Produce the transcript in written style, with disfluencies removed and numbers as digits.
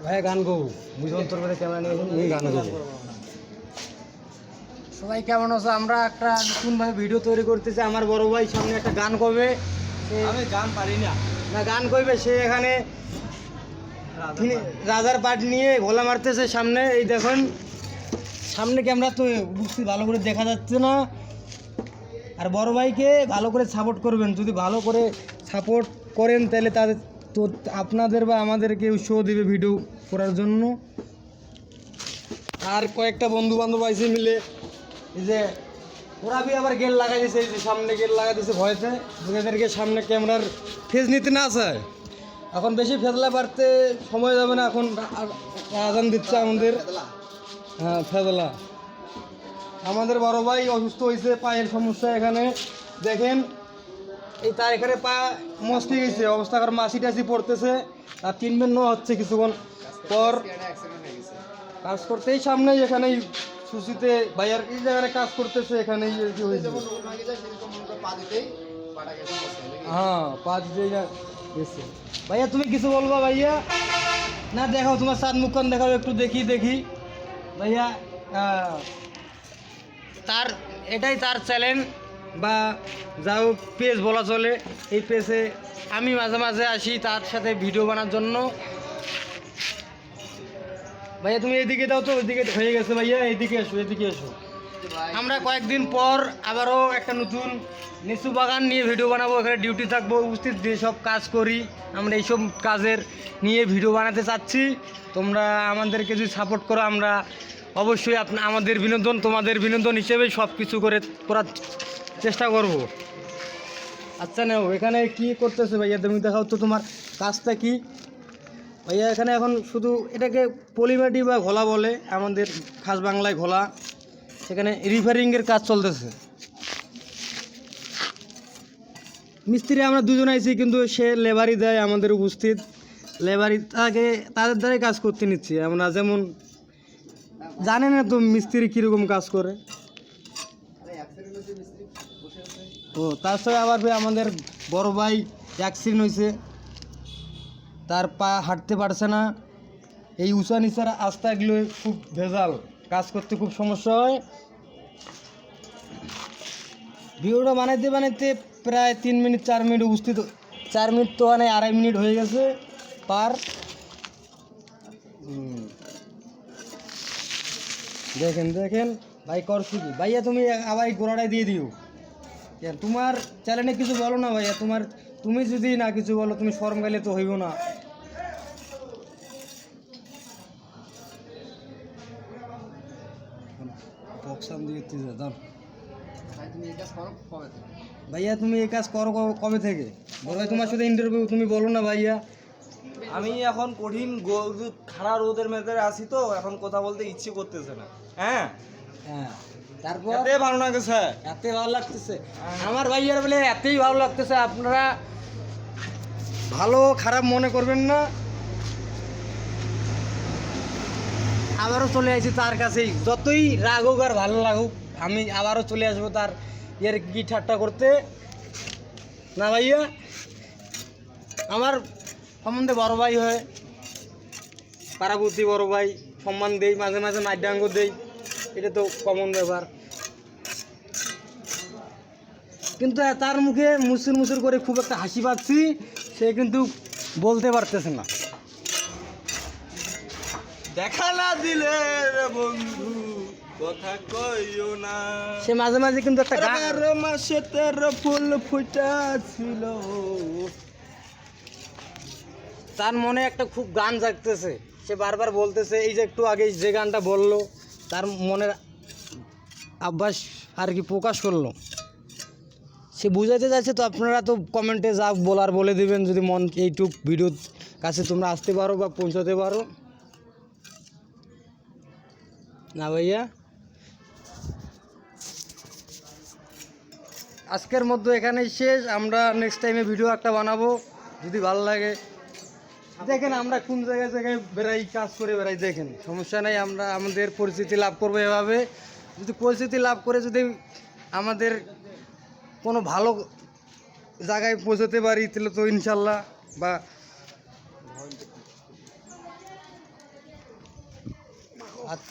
ভাইয়া গান গো বুঝুন তোর করে ক্যামেরা নিয়ে তুমি গান গো। সবাই কেমন আছো? আমরা একটা নতুনভাবে ভিডিও তৈরি করতেছি। আমার বড় ভাই সামনে একটা গান করবে। আমি গান পারি না। না গান করবে সে এখানে রাজার পাট নিয়ে ভোলা মারতেছে সামনে। এই দেখুন সামনে ক্যামেরা তো বুঝতে ভালো করে দেখা যাচ্ছে না। আর বড় ভাইকে ভালো করে সাপোর্ট করবেন। যদি ভালো করে সাপোর্ট করেন তাহলে তাদের তো আপনাদের বা আমাদেরকে উৎসাহ দেবে ভিডিও করার জন্য। আর কয়েকটা বন্ধু বান্ধব আইসে মিলে এই যে ওরা বি আবার গেল লাগাই দিয়েছে, এই যে সামনে গেল লাগাই দিয়েছে ভয়েতে ওদেরকে সামনে ক্যামেরার ফেজ নিতে না চায়। এখন বেশি ফেজলা বাড়তে সময় যাবে না, এখন আজান দিচ্ছে আমাদের। হ্যাঁ ফেজলা আমাদের বড় ভাই অসুস্থ হয়েছে, পায়ের সমস্যা। এখানে দেখেন এই তার এখানে পা মস্তি গেছে অবস্থা, কারণ মাসি টাসি পড়তেছে আর 3 মিনিট হচ্ছে কিছুক্ষণ পর কাজ করতেই সামনে এখানেই সুশিতে ভাইয়ার এই জায়গায় কাজ করতেছে এখানেই কি হয়েছে। হ্যাঁ পা দিতে গেছে। ভাইয়া তুমি কিছু বলবা ভাইয়া? না দেখাও তোমার সাত মুখখান দেখাও একটু দেখি ভাইয়া। তার এটাই তার চ্যালেঞ্জ বা যাও পেজ বলা চলে। এই পেজে আমি মাঝে মাঝে আসি তার সাথে ভিডিও বানার জন্য। ভাইয়া তুমি এদিকে দাও তো, ওইদিকে হয়ে গেছে ভাইয়া, এইদিকে এসো এদিকে এসো। আমরা কয়েকদিন পর আবারও একটা নতুন লিচু বাগান নিয়ে ভিডিও বানাবো। এখানে ডিউটি থাকবো, উপস্থিত যেসব কাজ করি আমরা এইসব কাজের নিয়ে ভিডিও বানাতে চাচ্ছি। তোমরা আমাদেরকে যদি সাপোর্ট করো আমরা অবশ্যই আমাদের বিনোদন তোমাদের বিনোদন হিসেবে সব কিছু করার চেষ্টা করব। আচ্ছা নাও এখানে কি করতেছে ভাইয়া তুমি দেখাও তো তোমার কাজটা কি ভাইয়া? এখানে এখন শুধু এটাকে পলিমাটি বা ঘোলা বলে আমাদের খাস বাংলায় ঘোলা। সেখানে রিপেয়ারিংয়ের কাজ চলতেছে। মিস্ত্রি আমরা দুজন আইছি, কিন্তু সে লেবারি দেয় আমাদের উপস্থিত। লেবারি তাকে তাদের দ্বারাই কাজ করতে নিচ্ছি আমরা। যেমন জানে না তো মিস্ত্রি কীরকম কাজ করে। ও তার সাথে আবার আমাদের বড় ভাই অ্যাক্সিডেন্ট হয়েছে, তার পা হাঁটতে পারছে না। এই উঁচা নিচার রাস্তাগুলো খুব ভেজাল, কাজ করতে খুব সমস্যা হয়। ভিডিওটা বানাইতে প্রায় 3 মিনিট 4 মিনিট উপস্থিত, 4 মিনিট তো মানে 2.5 মিনিট হয়ে গেছে পার। দেখেন ভাই করছি কি ভাইয়া? তুমি আবার এই গোড়াটাই দিয়ে দিও। তোমার চ্যানেলে কিছু বলো না ভাইয়া। তুমি যদি না কিছু বলো, তুমি শরম গাইলে তো হইব না। ভাইয়া তুমি এই কাজ করো কবে থেকে? বলো তোমার সাথে ইন্টারভিউ, তুমি বলো না ভাইয়া। আমি এখন কঠিন খাড়া রোদের মেঝে আছি তো এখন কথা বলতে ইচ্ছে করতেছে না। হ্যাঁ হ্যাঁ তারপর এতে ভালো লাগতেছে, এত ভালো লাগতেছে আমার ভাইয়ার বলে, এতই ভালো লাগতেছে। আপনারা ভালো খারাপ মনে করবেন না। আবারও চলে আসি তার কাছেই, যতই রাগ হোক আর ভালো লাগুক আমি আবারও চলে আসবো তার কি ঠাট্টা করতে। না ভাইয়া আমার সম্বন্ধে বড় ভাই হয়, পাড়াপতি বড় ভাই, সম্মান দেই, মাঝে মাঝে নাইডাঙ্গ দেই, এটা তো কমন ব্যাপার। কিন্তু তার মুখে মুসুর করে খুব একটা হাসি পাচ্ছি, সে কিন্তু বলতে পারতেছে না। দেখা না দিলে বন্ধু কথা কইও না। সে মাঝে মাঝে কিন্তু একটা মাসে 13 ফুল ফুটা ছিল। তার মনে একটা খুব গান জাগতেছে, সে বারবার বলতেছে। এই যে একটু আগে যে গানটা বললো তার মনের আভ্যাস আর কি প্রকাশ করলো, সে বুঝাইতে যাচ্ছে। তো আপনারা তো কমেন্টে যা বলার বলে দেবেন, যদি মন এইটুক ভিডিওর কাছে তোমরা আসতে পারো বা পৌঁছাতে পারো। না ভাইয়া আজকের মধ্যে এখানেই শেষ। আমরা নেক্সট টাইমে ভিডিও একটা বানাবো যদি ভালো লাগে। দেখেন আমরা কোন জায়গায় বেড়াই, কাজ করে বেড়াই, দেখেন সমস্যা নেই। আমরা আমাদের পরিচিতি লাভ করবো এভাবে। যদি পরিচিতি লাভ করে যদি আমাদের কোনো ভালো জায়গায় পৌঁছতে পারি তাহলে তো ইনশাল্লাহ বা হাত